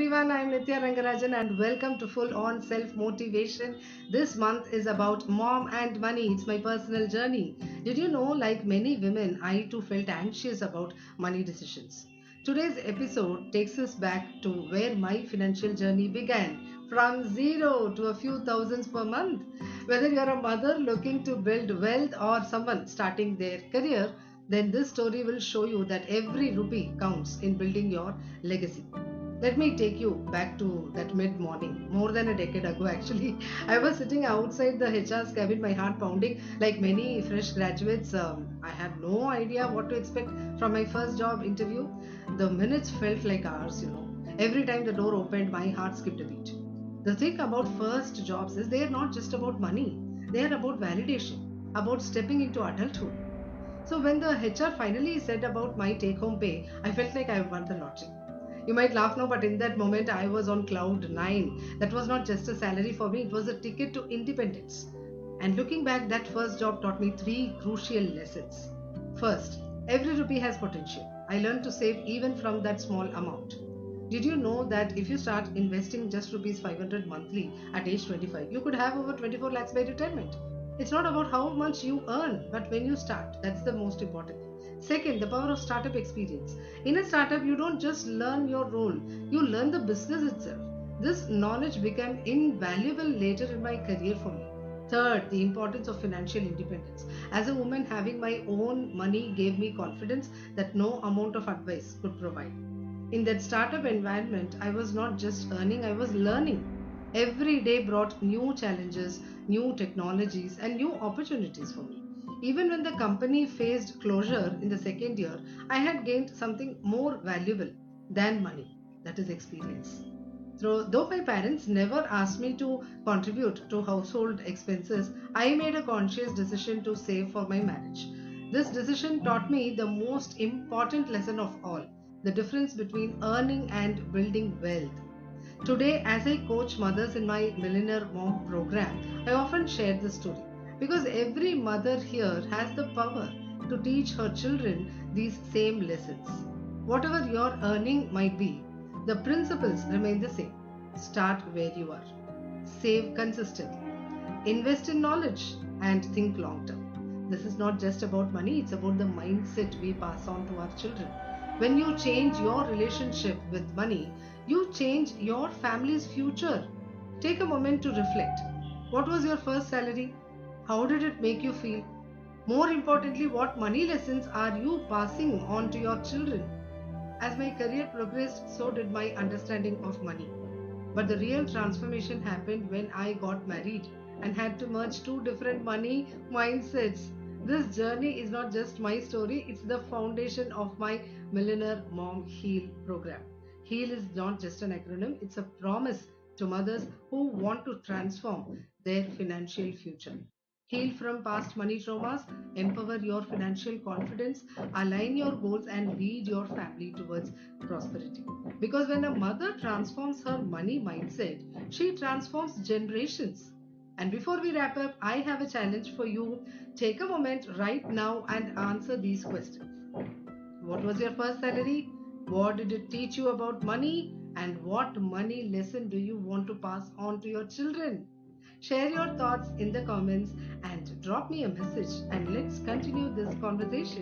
everyone, I'm Nitya Rangarajan and welcome to Full On Self Motivation. This month is about mom and money. It's my personal journey. Did you know, like many women, I too felt anxious about money decisions. Today's episode takes us back to where my financial journey began, from zero to a few thousands per month. Whether you're a mother looking to build wealth or someone starting their career, then this story will show you that every rupee counts in building your legacy. Let me take you back to that mid morning, more than a decade ago actually. I was sitting outside the HR's cabin, my heart pounding. Like many fresh graduates, I had no idea what to expect from my first job interview. The minutes felt like hours. Every time the door opened, my heart skipped a beat. The thing about first jobs is they are not just about money, they are about validation, about stepping into adulthood. So when the HR finally said about my take home pay, I felt like I won the lottery. You might laugh now, but in that moment I was on cloud nine. That was not just a salary for me, it was a ticket to independence. And looking back, that first job taught me three crucial lessons. First, every rupee has potential. I learned to save even from that small amount. Did you know that if you start investing just rupees 500 monthly at age 25, you could have over 24 lakhs by retirement? It's not about how much you earn, but when you start, that's the most important thing. Second, the power of startup experience. In a startup, you don't just learn your role, you learn the business itself. This knowledge became invaluable later in my career for me. Third, the importance of financial independence. As a woman, having my own money gave me confidence that no amount of advice could provide. In that startup environment, I was not just earning, I was learning. Every day brought new challenges, new technologies, and new opportunities for me. Even when the company faced closure in the second year, I had gained something more valuable than money, that is experience. Though my parents never asked me to contribute to household expenses, I made a conscious decision to save for my marriage. This decision taught me the most important lesson of all, the difference between earning and building wealth. Today, as I coach mothers in my Millionaire Mom program, I often share this story because every mother here has the power to teach her children these same lessons. Whatever your earning might be, the principles remain the same. Start where you are, save consistently, invest in knowledge, and think long term. This is not just about money, it's about the mindset we pass on to our children. When you change your relationship with money, you change your family's future. Take a moment to reflect. What was your first salary? How did it make you feel? More importantly, what money lessons are you passing on to your children? As my career progressed, so did my understanding of money. But the real transformation happened when I got married and had to merge two different money mindsets. This journey is not just my story, it's the foundation of my Millionaire Mom Heal program. Heal is not just an acronym, it's a promise to mothers who want to transform their financial future. Heal from past money traumas, empower your financial confidence, align your goals, and lead your family towards prosperity. Because when a mother transforms her money mindset, she transforms generations. And before we wrap up, I have a challenge for you. Take a moment right now and answer these questions. What was your first salary? What did it teach you about money? And what money lesson do you want to pass on to your children? Share your thoughts in the comments and drop me a message and let's continue this conversation.